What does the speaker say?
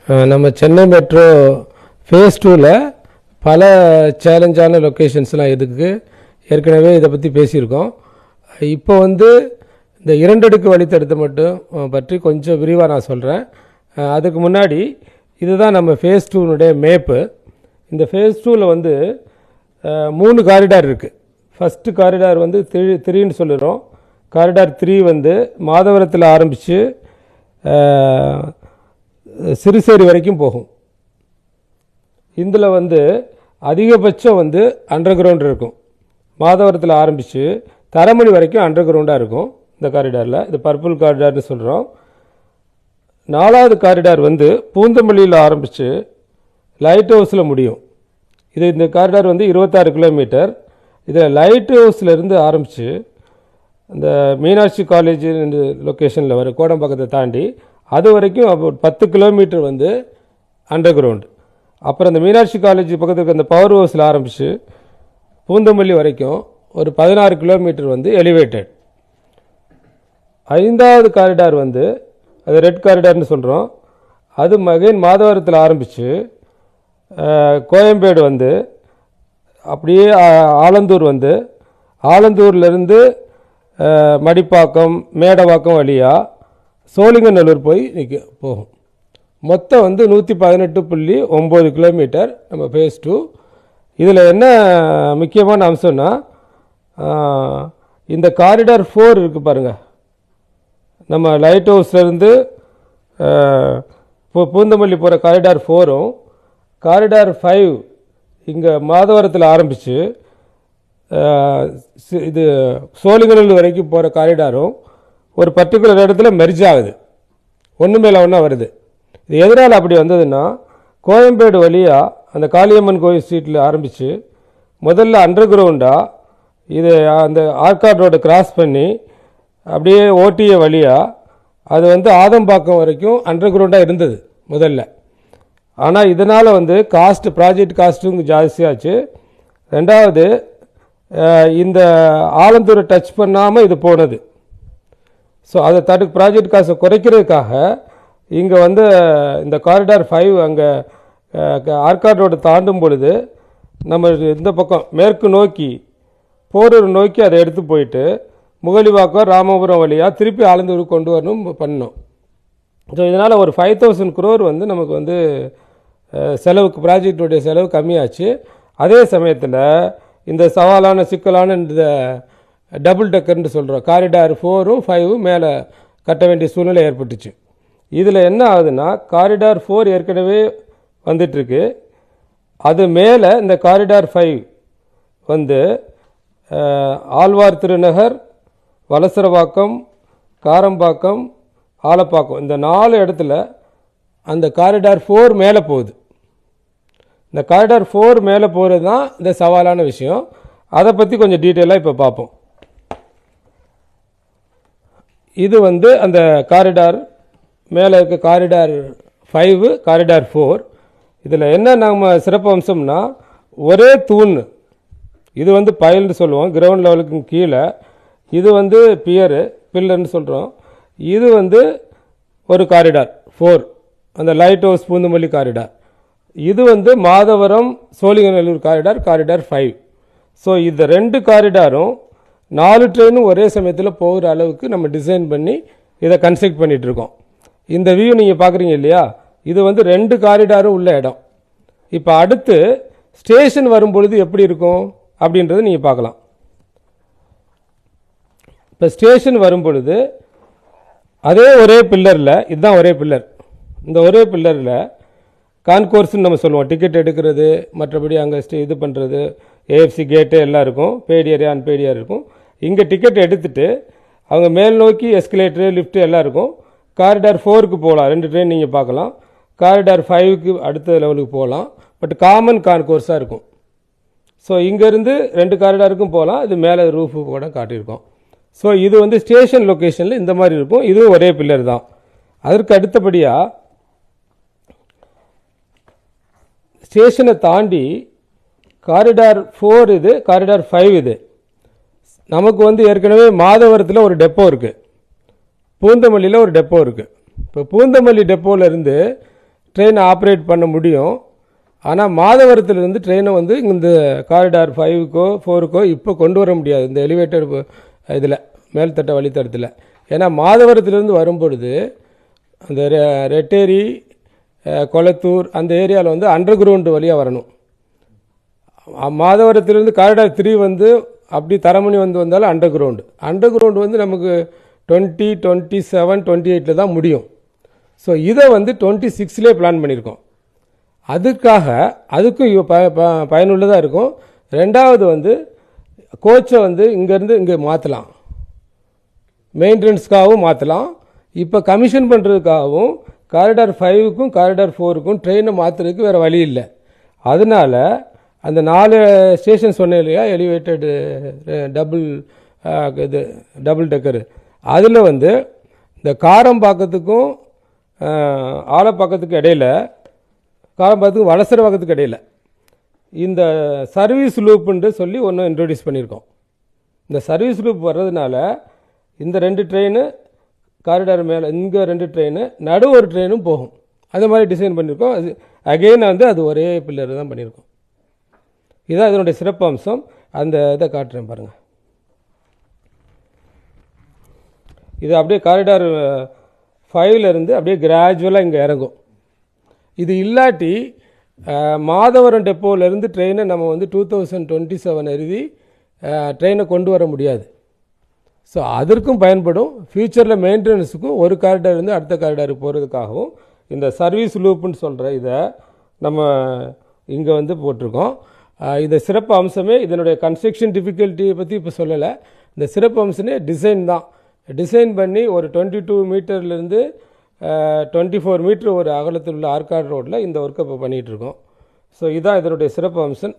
நம்ம Chennai metro face 2ல் பல சேலஞ்சான லொக்கேஷன்ஸ்லாம் இருக்குது. ஏற்கனவே இதை பற்றி பேசியிருக்கோம். இப்போ இந்த 2 அடுக்கு வழித்தடத்தை மட்டும் பற்றி கொஞ்சம் விரிவாக நான் சொல்கிறேன். அதுக்கு முன்னாடி இதுதான் நம்ம ஃபேஸ் 2னுடைய மேப்பு. இந்த ஃபேஸ் 2ல் 3 காரிடார் இருக்குது. ஃபஸ்ட்டு காரிடார் 3ன்னு சொல்லுறோம். காரிடார் 3 மாதவரத்தில் ஆரம்பித்து சிறுசேரி வரைக்கும் போகும். இதில் அதிகபட்சம் அண்டர் கிரவுண்ட் இருக்கும். மாதவரத்தில் ஆரம்பித்து தரமணி வரைக்கும் அண்டர் கிரவுண்டாக இருக்கும் இந்த காரிடாரில். இது பர்பிள் காரிடார்னு சொல்கிறோம். 4வது காரிடார் பூந்தமல்லியில் ஆரம்பித்து லைட் ஹவுஸில் முடியும். இந்த காரிடார் 26 கிலோமீட்டர். இதில் லைட் ஹவுஸ்லேருந்து ஆரம்பித்து இந்த மீனாட்சி காலேஜ் லொக்கேஷனில் வரும் கோடம்பாக்கத்தை தாண்டி அது வரைக்கும் 10 கிலோமீட்டர் அண்டர் கிரவுண்ட். அப்புறம் இந்த மீனாட்சி காலேஜ் பக்கத்துக்கு அந்த பவர் ஹவுஸில் ஆரம்பித்து பூந்தமல்லி வரைக்கும் ஒரு 16 கிலோமீட்டர் எலிவேட்டட். 5வது காரிடார் அது ரெட் காரிடார்னு சொல்கிறோம். அது மாதவரத்தில் ஆரம்பித்து கோயம்பேடு அப்படியே ஆலந்தூர் ஆலந்தூர்லேருந்து மடிப்பாக்கம் மேடவாக்கம் வழியாக சோழிங்கநல்லூர் போய் போகும். மொத்தம் 118.9 கிலோமீட்டர் நம்ம ஃபேஸ் 2. இதில் என்ன முக்கியமான அம்சம்னா இந்த காரிடார் 4 இருக்குது பாருங்கள். நம்ம லைட் ஹவுஸ்லேருந்து பூந்தமல்லி போகிற காரிடார் 4ம் காரிடார் 5 இங்கே மாதவரத்தில் ஆரம்பித்து இது சோழிங்கநல்லூர் வரைக்கும் போகிற காரிடாரும் ஒரு பர்டிகுலர் இடத்துல மெர்ஜ் ஆகுது. ஒன்று மேலே ஒன்றா வருது. இது எதனால் அப்படி வந்ததுன்னா கோயம்பேடு வழியாக அந்த காளியம்மன் கோயில் ஸ்ட்ரீட்டில் ஆரம்பித்து முதல்ல அண்டர் கிரவுண்டாக இது அந்த ஆர்காட் ரோடை கிராஸ் பண்ணி அப்படியே ஓட்டிய வழியாக அது ஆதம்பாக்கம் வரைக்கும் அண்டர் கிரவுண்டாக இருந்தது முதல்ல. ஆனால் இதனால் ப்ராஜெக்ட் காஸ்ட்டும் ஜாஸ்தியாச்சு. 2வது இந்த ஆலந்தூரை டச் பண்ணாமல் இது போனது. ஸோ அதை ப்ராஜெக்ட் காசை குறைக்கிறதுக்காக இங்கே இந்த காரிடார் 5 அங்கே ஆர்காட் ரோடு தாண்டும் பொழுது நம்ம இந்த பக்கம் மேற்கு நோக்கி போரூர் நோக்கி அதை எடுத்து போயிட்டு முகலிவாக்கம் ராமபுரம் வழியாக திருப்பி ஆலந்தூருக்கு கொண்டு வரணும் பண்ணோம். ஸோ இதனால் ஒரு 5,000 crore நமக்கு செலவுக்கு ப்ராஜெக்டுடைய செலவு கம்மியாச்சு. அதே சமயத்தில் இந்த சவாலான சிக்கலான இந்த டபுள் டெக்கர்னு சொல்கிறோம் காரிடார் 4ம் 5ம் மேலே கட்ட வேண்டிய சூழ்நிலை ஏற்பட்டுச்சு. இதில் என்ன ஆகுதுன்னா காரிடார் 4 ஏற்கனவே வந்துட்டுருக்கு. அது மேலே இந்த காரிடார் 5 ஆழ்வார் திருநகர் வலசரவாக்கம் காரம்பாக்கம் ஆலப்பாக்கம் இந்த 4 இடத்துல அந்த காரிடார் 4 மேலே போகுது. இந்த காரிடார் 4 மேலே போகிறது தான் இந்த சவாலான விஷயம். அதை பற்றி கொஞ்சம் டீட்டெயிலாக இப்போ பார்ப்போம். இது அந்த காரிடார் மேலே இருக்க காரிடார் 5 காரிடார் 4. இதில் என்ன நம்ம சிறப்பு அம்சம்னா ஒரே தூண். இது பைல்னு சொல்லுவோம் கிரவுண்ட் லெவலுக்கு கீழே. இது பில்லர்னு சொல்கிறோம். இது ஒரு காரிடார் 4 அந்த லைட் ஹவுஸ் பூந்தமல்லி காரிடார். இது மாதவரம் சோழிங்கநல்லூர் காரிடார் 5. ஸோ இந்த 2 காரிடாரும் 4 ட்ரெயினும் ஒரே சமயத்தில் போகிற அளவுக்கு நம்ம டிசைன் பண்ணி இதை கன்ஸ்ட்ரக்ட் பண்ணிகிட்ருக்கோம். இந்த வியூ நீங்கள் பார்க்குறீங்க இல்லையா, இது 2 காரிடாரும் உள்ள இடம். இப்போ அடுத்து ஸ்டேஷன் வரும்பொழுது எப்படி இருக்கும் அப்படின்றத நீங்கள் பார்க்கலாம். இப்போ ஸ்டேஷன் வரும்பொழுது அதே ஒரே பில்லரில் இதுதான் ஒரே பில்லர். இந்த ஒரே பில்லரில் கான்கோர்ஸ்ன்னு நம்ம சொல்லுவோம். டிக்கெட் எடுக்கிறது மற்றபடி அங்கே இது பண்ணுறது ஏஎஃப்சி கேட்டு எல்லாம் இருக்கும். பெய்டு ஏரியா அன்பெய்டு ஏரியா இருக்கும். இங்கே டிக்கெட் எடுத்துகிட்டு அவங்க மேல் நோக்கி எஸ்கலேட்டரு லிஃப்ட்டு எல்லாம் இருக்கும். காரிடார் 4க்கு போகலாம். 2 ட்ரெயின் நீங்கள் பார்க்கலாம். காரிடார் 5க்கு அடுத்த லெவலுக்கு போகலாம். பட் காமன் கான்கோர்ஸாக இருக்கும். ஸோ இங்கேருந்து 2 காரிடாருக்கும் போகலாம். இது மேலே ரூஃபு கூட காட்டியிருக்கோம். ஸோ இது ஸ்டேஷன் லொக்கேஷனில் இந்த மாதிரி இருக்கும். இதுவும் ஒரே பில்லர் தான். அதற்கு அடுத்தபடியாக ஸ்டேஷனை தாண்டி காரிடார் 4 இது காரிடார் 5 இது. நமக்கு ஏற்கனவே மாதவரத்தில் ஒரு டெப்போ இருக்குது, பூந்தமல்லியில் ஒரு டெப்போ இருக்குது. இப்போ பூந்தமல்லி டெப்போவிலேருந்து ட்ரெயினை ஆப்ரேட் பண்ண முடியும். ஆனால் மாதவரத்துலேருந்து ட்ரெயினை வந்து இந்த காரிடார் 5க்கோ 4க்கோ இப்போ கொண்டு வர முடியாது இந்த எலிவேட்டட் இதில் மேல்தட்ட வழித்தடத்தில். ஏன்னா மாதவரத்துலேருந்து வரும்பொழுது அந்த ரெட்டேரி கொளத்தூர் அந்த ஏரியாவில் வந்து அண்டர் கிரவுண்டு வழியாக வரணும். மாதவரத்திலிருந்து காரிடார் 3 வந்து அப்படி தரமணி வந்தாலும் அண்டர் கிரவுண்டு வந்து நமக்கு 20, 27, 28 தான் முடியும். ஸோ இதை வந்து 26லேயே பிளான் பண்ணியிருக்கோம். அதுக்கும் பயனுள்ளதாக இருக்கும். ரெண்டாவது வந்து கோச்சை வந்து இங்கேருந்து இங்கே மாற்றலாம், மெயின்டெனன்ஸ்க்காகவும் மாற்றலாம். இப்போ கமிஷன் பண்ணுறதுக்காகவும் காரிடார் 5க்கும் காரிடார் 4க்கும் ட்ரெயினை மாற்றுறதுக்கு வேறு வழி இல்லை. அதனால் அந்த 4 ஸ்டேஷன் சொன்னேன் இல்லையா, எலிவேட்டடு டபுள் டெக்கரு, அதில் வந்து இந்த காரம்பாக்கத்துக்கும் ஆலப்பாக்கத்துக்கும் இடையில், காரம்பாக்கத்துக்கும் வலசரவாக்கத்துக்கு இடையில் இந்த சர்வீஸ் லூப்புன்ட்டு சொல்லி ஒன்று இன்ட்ரடியூஸ் பண்ணியிருக்கோம். இந்த சர்வீஸ் லூப் வர்றதுனால இந்த 2 ட்ரெயின் காரிடார் மேலே இங்கே 2 ட்ரெயின் ஒரு ட்ரெயினும் போகும். அது மாதிரி டிசைன் பண்ணியிருக்கோம். அது அகெயின் வந்து அது ஒரே பில்லர் தான் பண்ணியிருக்கோம். இதுதான் இதனுடைய சிறப்பு அம்சம். அந்த இதை காட்டுறேன் பாருங்கள். இது அப்படியே காரிடார் 5லேருந்து அப்படியே கிராஜுவலாக இங்கே இறங்கும். இது இல்லாட்டி மாதவரம் டெப்போவிலேருந்து ட்ரெயினை நம்ம வந்து 2027 எழுதி ட்ரெயினை கொண்டு வர முடியாது. ஸோ அதற்கும் பயன்படும். ஃப்யூச்சரில் மெயின்டெனன்ஸுக்கும் ஒரு காரிடார் இருந்து அடுத்த காரிடாருக்கு போகிறதுக்காகவும் இந்த சர்வீஸ் லூப்புன்னு சொல்கிற இதை நம்ம இங்கே வந்து போட்டிருக்கோம். இந்த சிறப்பு அம்சமே இதனுடைய கன்ஸ்ட்ரக்ஷன் டிஃபிகல்ட்டியை பற்றி இப்போ சொல்லலை. இந்த சிறப்பு அம்சமே டிசைன் தான். டிசைன் பண்ணி ஒரு 22 மீட்டர்லேருந்து 24 மீட்டர் ஒரு அகலத்தில் உள்ள ஆர்காட் ரோட்டில் இந்த ஒர்க்கை இப்போ பண்ணிகிட்ருக்கோம். ஸோ இதுதான் இதனுடைய சிறப்பு அம்சம்.